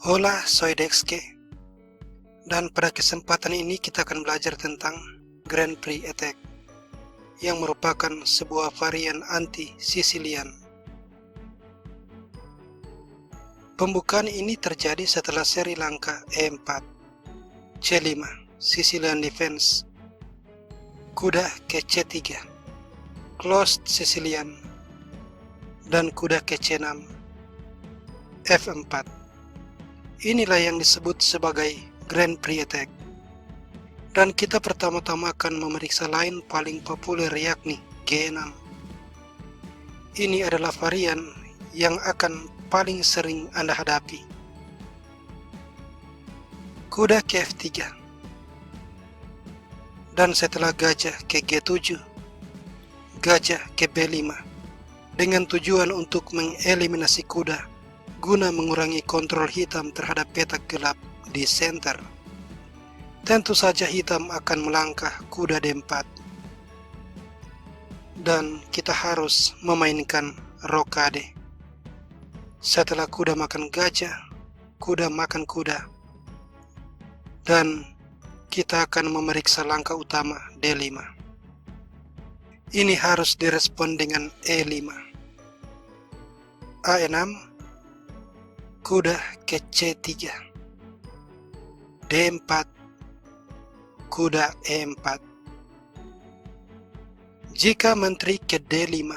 Hola, soy Dexke, dan pada kesempatan ini kita akan belajar tentang Grand Prix Attack, yang merupakan sebuah varian anti-Sicilian. Pembukaan ini terjadi setelah seri langkah E4, C5, Sicilian Defense, kuda ke C3, Closed Sicilian, dan kuda ke C6, F4. Inilah yang disebut sebagai Grand Prix Attack. Dan kita pertama-tama akan memeriksa line paling populer yakni G6. Ini adalah varian yang akan paling sering Anda hadapi. Kuda ke F3. Dan setelah gajah ke G7, gajah ke B5, dengan tujuan untuk mengeliminasi kuda guna mengurangi kontrol hitam terhadap petak gelap di center. Tentu saja hitam akan melangkah kuda D4. Dan kita harus memainkan rokade. Setelah kuda makan gajah, kuda makan kuda. Dan kita akan memeriksa langkah utama D5. Ini harus direspon dengan E5. A6, kuda ke C3, D4, kuda E4. Jika menteri ke D5,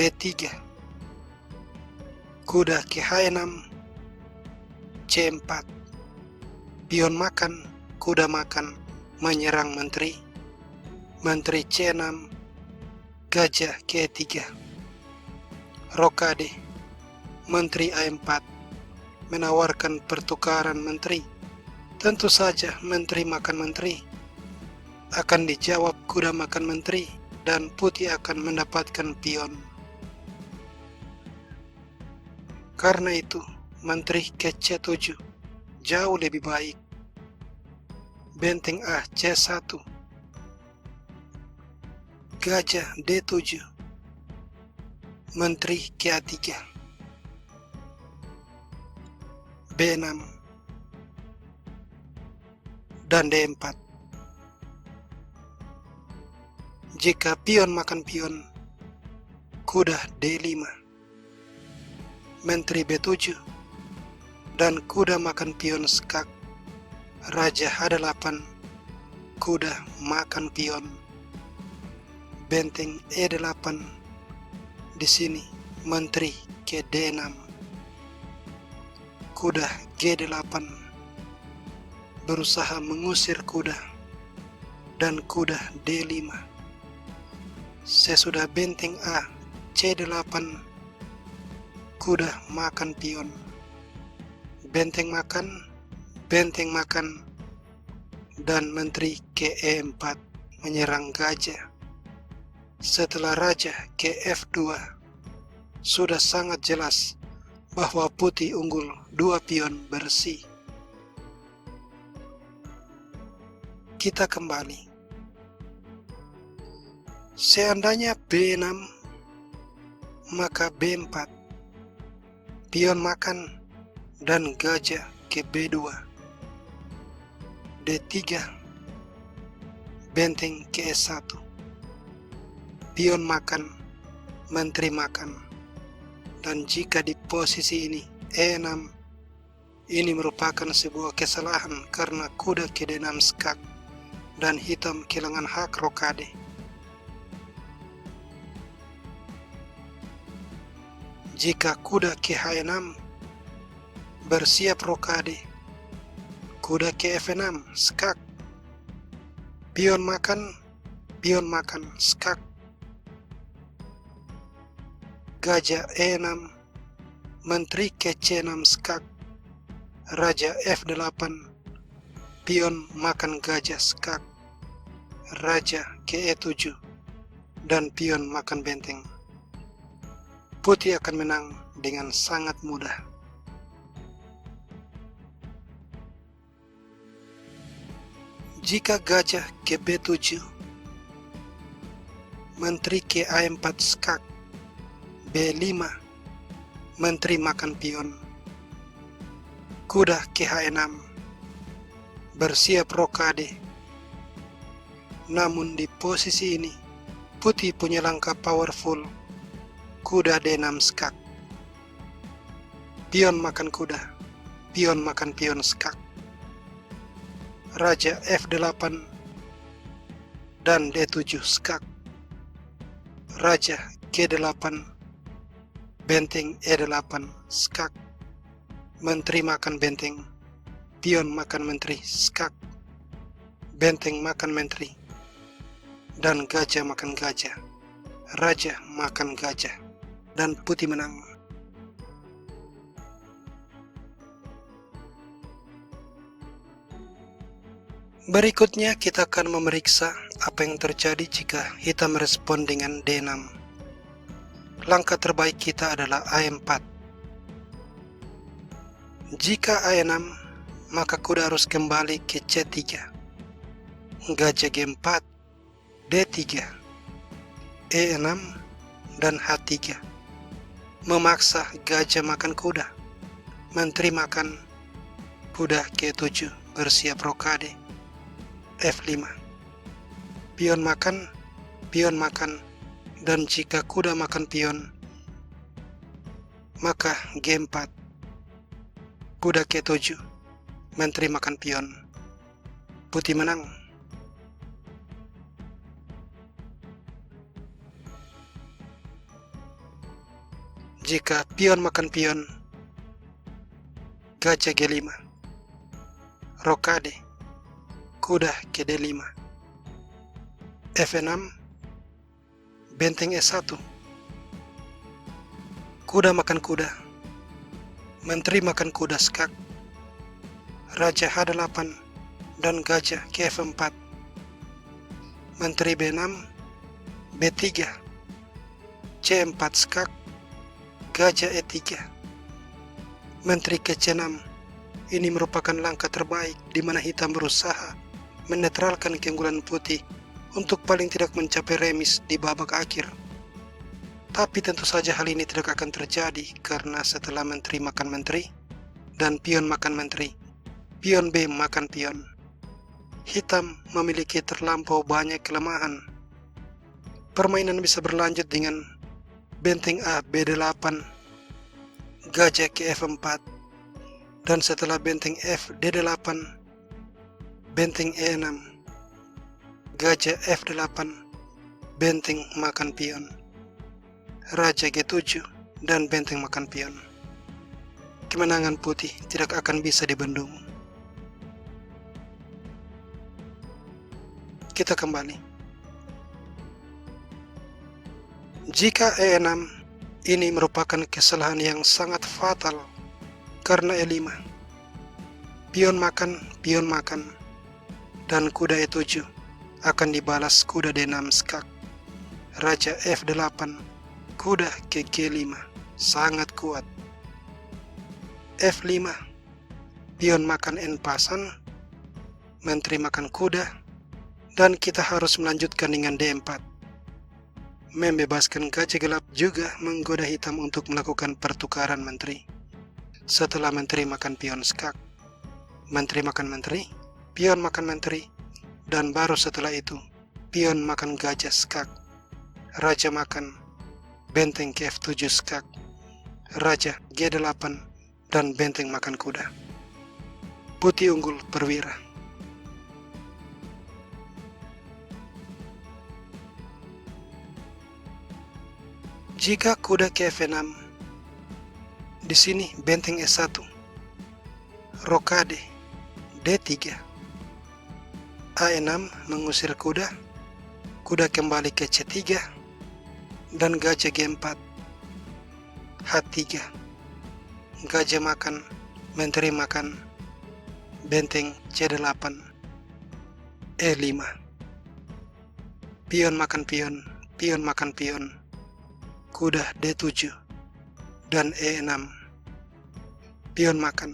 D3, kuda ke H6, C4, pion makan, kuda makan, menyerang menteri, menteri C6, gajah ke E3, rokade, menteri A4, menawarkan pertukaran menteri. Tentu saja menteri makan menteri akan dijawab kuda makan menteri dan putih akan mendapatkan pion. Karena itu menteri ke C7 jauh lebih baik. Benteng A C1, gajah D7, menteri ke A3, B6, dan D4. Jika pion makan pion, kuda D5, menteri B7, dan kuda makan pion skak, raja H8, kuda makan pion, benteng E8. Di sini menteri ke D6, kuda G8 berusaha mengusir kuda, dan kuda D5. Sesudah benteng A C8, kuda makan pion, benteng makan, dan menteri ke E4 menyerang gajah. Setelah raja ke F2, sudah sangat jelas bahwa putih unggul 2 pion bersih. Kita kembali. Seandainya B6, maka B4, pion makan, dan gajah ke B2, D3, benteng ke E1, pion makan, menteri makan. Dan jika di posisi ini E6, ini merupakan sebuah kesalahan karena kuda ke D6 skak dan hitam kehilangan hak rokade. Jika kuda ke H6, bersiap rokade, kuda ke F6 skak, pion makan, skak, gajah E6, menteri ke C6 skak, raja F8, pion makan gajah skak, raja ke E7, dan pion makan benteng. Putih akan menang dengan sangat mudah. Jika gajah ke B7, menteri ke A4 skak, B5, menteri makan pion, Kuda ke H6 bersiap rokade. Namun di posisi ini, putih punya langkah powerful. Kuda D6 skak. Pion makan kuda. Pion makan pion skak. Raja F8 dan D7 skak. Raja G8, benteng E8 skak. Menteri makan benteng. Pion makan menteri skak. Benteng makan menteri. Dan gajah makan gajah. Raja makan gajah. Dan putih menang. Berikutnya kita akan memeriksa apa yang terjadi jika hitam merespon dengan D6. Langkah terbaik kita adalah A4. Jika A6, maka kuda harus kembali ke C3. Gajah G4, D3, E6, dan H3. Memaksa gajah makan kuda. Menteri makan kuda G7 bersiap rokade. F5. Pion makan, dan jika kuda makan pion, maka G4. Kuda G7, menteri makan pion. Putih menang. Jika pion makan pion, gajah G5. Rokade. Kuda ke D5. F6. Benteng E1. Kuda makan kuda. Menteri makan kuda skak. Raja H8 dan gajah ke F4. Menteri B6, B3, C4 skak. Gajah E3. Menteri ke C6. Ini merupakan langkah terbaik di mana hitam berusaha menetralkan keunggulan putih untuk paling tidak mencapai remis di babak akhir. Tapi tentu saja hal ini tidak akan terjadi karena setelah menteri makan menteri dan pion makan menteri, pion B makan pion. Hitam memiliki terlampau banyak kelemahan. Permainan bisa berlanjut dengan benteng A B8, gajah ke F4, dan setelah benteng F D8, benteng E6, gajah F8, benteng makan pion, raja G7, dan benteng makan pion. Kemenangan putih tidak akan bisa dibendung. Kita kembali. Jika E6, ini merupakan kesalahan yang sangat fatal karena E5. Pion makan, dan kuda E7 akan dibalas kuda D6 skak. Raja F8, kuda ke G5, sangat kuat. F5, pion makan N pasan, menteri makan kuda, dan kita harus melanjutkan dengan D4. Membebaskan gajah gelap juga menggoda hitam untuk melakukan pertukaran menteri. Setelah menteri makan pion skak, menteri makan menteri, pion makan menteri, dan baru setelah itu, pion makan gajah skak, raja makan, benteng ke F7 skak, raja G8, dan benteng makan kuda. Putih unggul perwira. Jika kuda ke F6, di sini benteng E1, rokade, D3, A6 mengusir kuda, kuda kembali ke C3, dan gajah G4, H3, gajah makan, menteri makan, benteng C8, E5, pion makan pion, pion makan pion, kuda D7, dan E6, pion makan,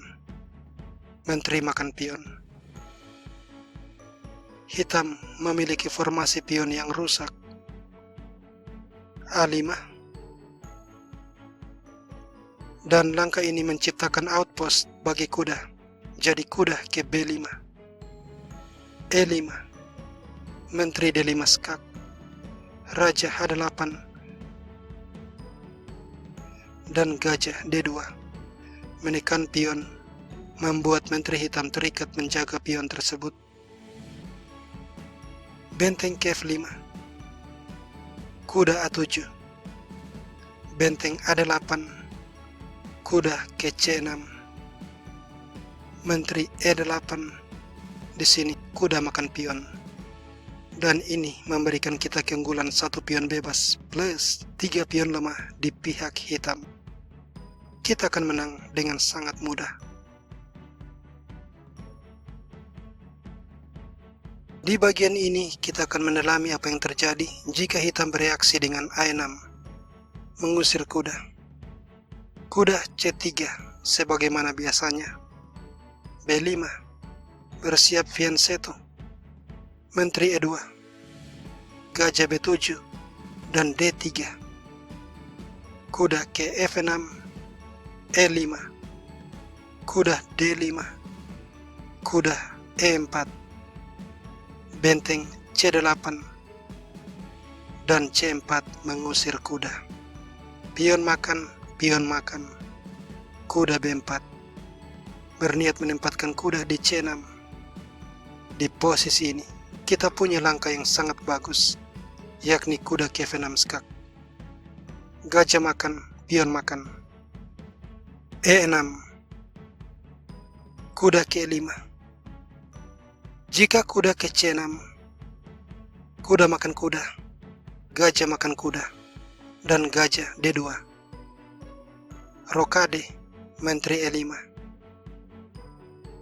menteri makan pion. Hitam memiliki formasi pion yang rusak. A5, Dan langkah ini menciptakan outpost bagi kuda. Jadi kuda ke B5. E5. Menteri D5 skak. Raja H8. Dan gajah D2. Menekan pion, membuat menteri hitam terikat menjaga pion tersebut. Benteng ke F5. Kuda A7. Benteng A8. Kuda ke C6. Menteri E8. Di sini kuda makan pion. Dan ini memberikan kita keunggulan 1 pion bebas plus 3 pion lemah di pihak hitam. Kita akan menang dengan sangat mudah. Di bagian ini kita akan mendalami apa yang terjadi jika hitam bereaksi dengan A6, mengusir kuda. Kuda C3 sebagaimana biasanya. B5, bersiap fianchetto. Menteri E2, gajah B7, dan D3. Kuda ke F6, E5, kuda D5, kuda E4, benteng C8, dan C4 mengusir kuda. Pion makan, kuda B4. Berniat menempatkan kuda di C6. Di posisi ini, kita punya langkah yang sangat bagus, yakni kuda ke F6 skak. Gajah makan, pion makan. E6, kuda ke E5. Jika kuda ke C6, kuda makan kuda, gajah makan kuda, dan gajah D2. Rokade, menteri E5.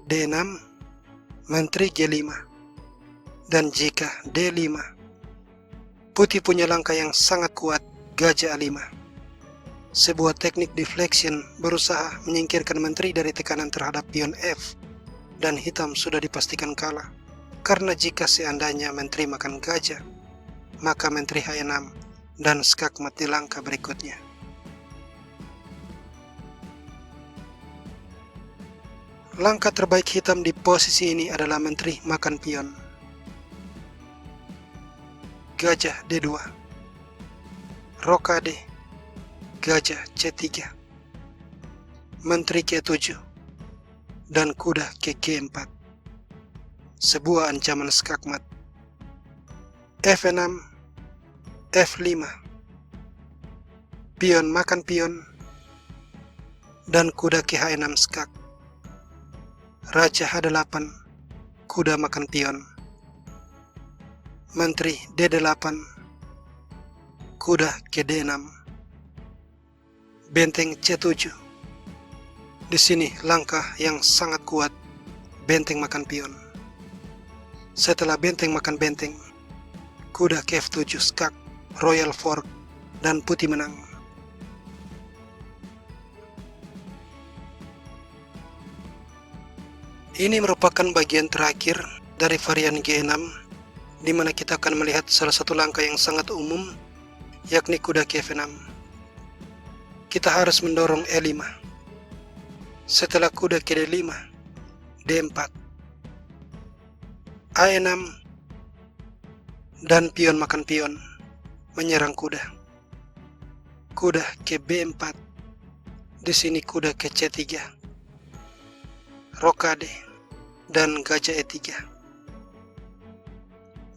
D6, menteri G5. Dan jika D5, putih punya langkah yang sangat kuat, gajah A5. Sebuah teknik deflection berusaha menyingkirkan menteri dari tekanan terhadap pion F, dan hitam sudah dipastikan kalah. Karena jika seandainya menteri makan gajah, maka menteri H6 dan skak mati langkah berikutnya. Langkah terbaik hitam di posisi ini adalah menteri makan pion. Gajah D2. Rokade, gajah C3. Menteri K7. Dan kuda ke G4. Sebuah ancaman skakmat. F6, F5. Pion makan pion. Dan kuda ke H6 skak. Raja H8, kuda makan pion. Menteri D8, kuda ke D6. Benteng C7. Di sini langkah yang sangat kuat, benteng makan pion. Setelah benteng makan benteng, kuda ke F7 skak, royal fork, dan putih menang. Ini merupakan bagian terakhir dari varian G6, di mana kita akan melihat salah satu langkah yang sangat umum, yakni kuda ke F6. Kita harus mendorong E5. Setelah kuda ke D5, D4, A6, dan pion makan pion, menyerang kuda. Kuda ke B4, di sini kuda ke C3, rokade, dan gajah E3.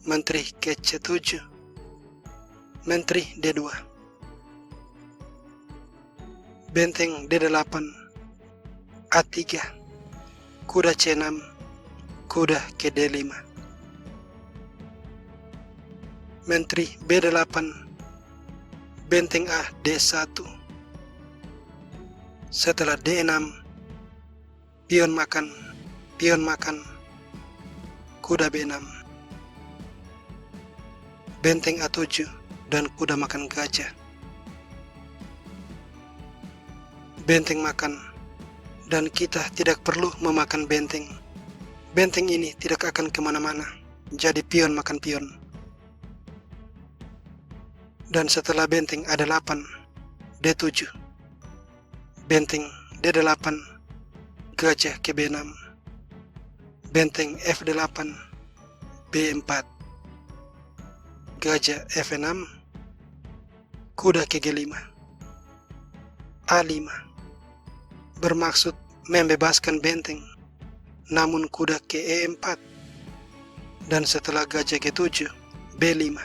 Menteri ke C7, menteri D2. Benteng D8, A3, kuda C6, kuda ke D5. Menteri B8, benteng A D1. Setelah D6, pion makan, kuda B6. Benteng A7 dan kuda makan gajah. Benteng makan, dan kita tidak perlu memakan benteng. Benteng ini tidak akan kemana-mana, jadi pion makan pion. Dan setelah benteng A8, D7, benteng D8, gajah ke B6, benteng F8, B4, gajah F6, kuda ke G5, A5, bermaksud membebaskan benteng, namun kuda ke E4, dan setelah gajah G7, B5,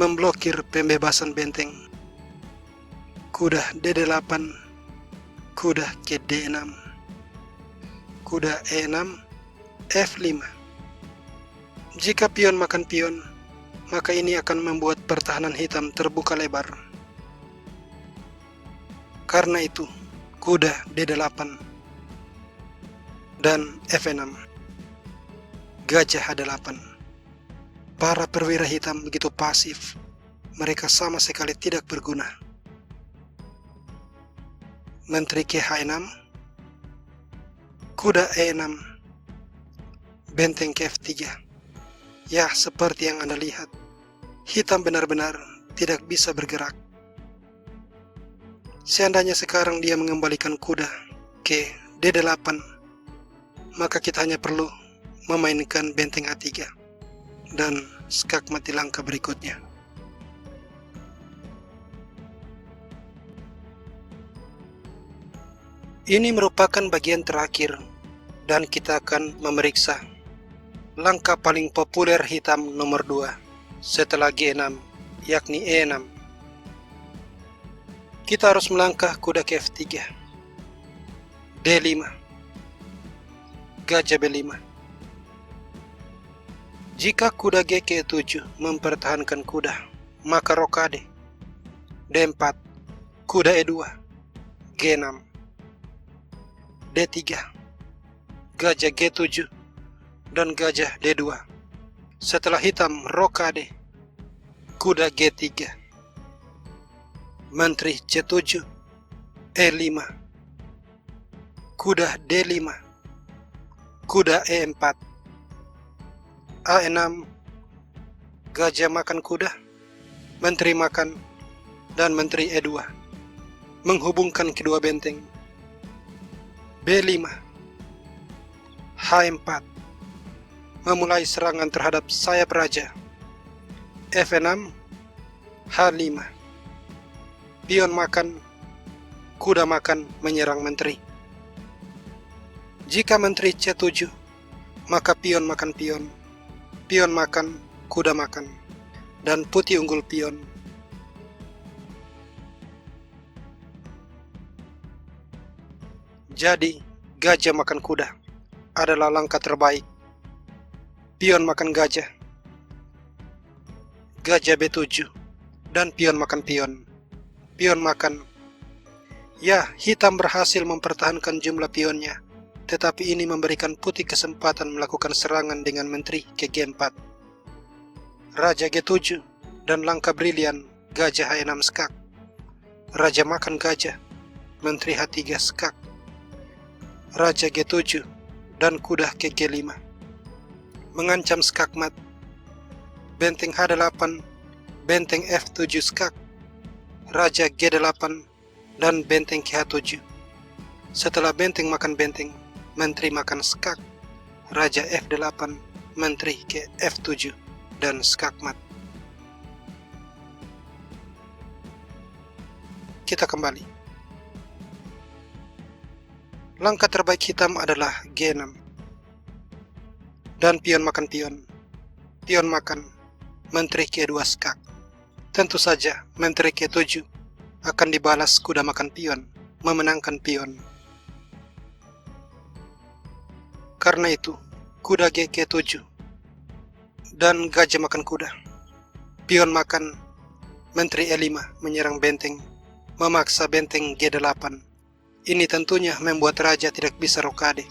memblokir pembebasan benteng, kuda D8, kuda ke D6, kuda E6, F5. Jika pion makan pion, maka ini akan membuat pertahanan hitam terbuka lebar. Karena itu, kuda D8 dan F6, gajah H8. Para perwira hitam begitu pasif, mereka sama sekali tidak berguna. Menteri ke H6, kuda E6, benteng ke F3. Ya, seperti yang Anda lihat, hitam benar-benar tidak bisa bergerak. Seandainya sekarang dia mengembalikan kuda ke D8, maka kita hanya perlu memainkan benteng A3 dan skakmat di langkah berikutnya. Ini merupakan bagian terakhir dan kita akan memeriksa langkah paling populer hitam nomor 2 setelah G6, yakni E6. Kita harus melangkah kuda ke F3, D5, gajah B5. Jika kuda G ke E7 mempertahankan kuda, maka rokade, D4, kuda E2, G6, D3, gajah G7, dan gajah D2. Setelah hitam rokade, kuda G3, menteri C7, E5, kuda D5, kuda E4, A6, gajah makan kuda, menteri makan, dan menteri E2, menghubungkan kedua benteng. B5, H4, memulai serangan terhadap sayap raja. F6, H5, pion makan, kuda makan menyerang menteri. Jika menteri C7, maka pion makan pion, pion makan, kuda makan, dan putih unggul pion. Jadi, gajah makan kuda adalah langkah terbaik. Pion makan gajah, gajah B7, dan pion makan pion, pion makan. Ya, hitam berhasil mempertahankan jumlah pionnya, tetapi ini memberikan putih kesempatan melakukan serangan dengan menteri ke G4. Raja G7 dan langkah brilian gajah H6 skak. Raja makan gajah, menteri H3 skak. Raja G7 dan kuda ke G5, mengancam skakmat. Benteng H8, benteng F7 skak, raja G8, dan benteng ke H7. Setelah benteng makan benteng, menteri makan skak, raja F8, menteri ke F7, dan skakmat. Kita kembali. Langkah terbaik hitam adalah G6 dan pion makan pion, pion makan, menteri K2 skak. Tentu saja menteri K7 akan dibalas kuda makan pion, memenangkan pion. Karena itu, kuda G K7 dan gajah makan kuda, pion makan, menteri E5 menyerang benteng, memaksa benteng G8. Ini tentunya membuat raja tidak bisa rokade.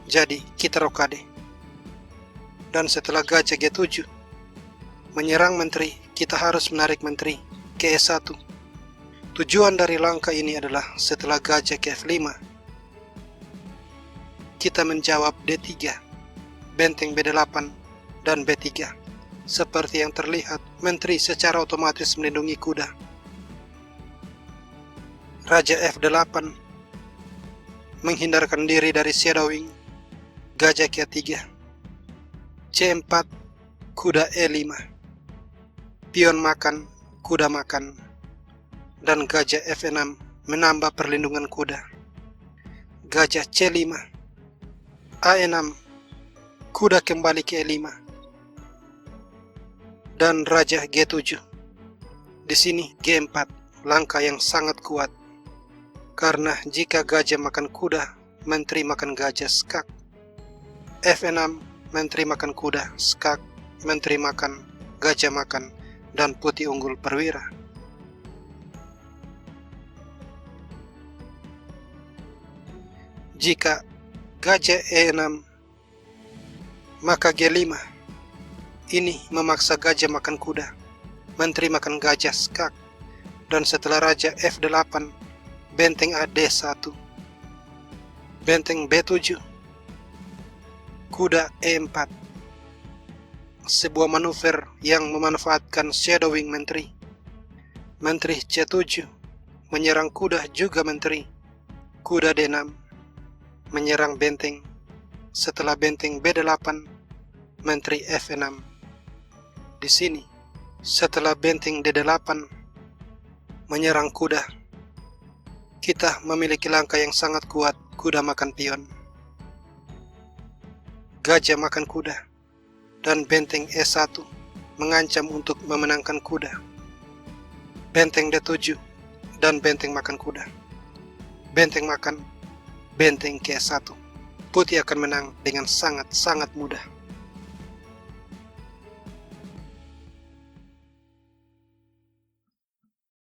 Jadi, kita rokade. Dan setelah gajah G7 menyerang menteri, kita harus menarik menteri ke E1. Tujuan dari langkah ini adalah setelah gajah ke F5, kita menjawab D3, benteng B8, dan B3. Seperti yang terlihat, menteri secara otomatis melindungi kuda. Raja F8 menghindarkan diri dari shadowing gajah K3. C4 kuda E5, pion makan, kuda makan, dan gajah F6 menambah perlindungan kuda. Gajah C5, A6, kuda kembali ke E5, dan raja G7. Di sini G4 langkah yang sangat kuat, karena jika gajah makan kuda, menteri makan gajah skak. F6, menteri makan kuda, skak, menteri makan, gajah makan, dan putih unggul perwira. Jika gajah E6, maka G5. Ini memaksa gajah makan kuda, menteri makan gajah skak, dan setelah raja F8, benteng AD1, benteng B7, kuda E4. Sebuah manuver yang memanfaatkan shadowing menteri. Menteri C7 menyerang kuda juga menteri. Kuda D6 menyerang benteng. Setelah benteng B8, menteri F6. Di sini, setelah benteng D8 menyerang kuda, kita memiliki langkah yang sangat kuat. Kuda makan pion, gajah makan kuda, dan benteng E1 mengancam untuk memenangkan kuda. Benteng D7 dan benteng makan kuda. Benteng makan, benteng ke-1. Putih akan menang dengan sangat-sangat mudah.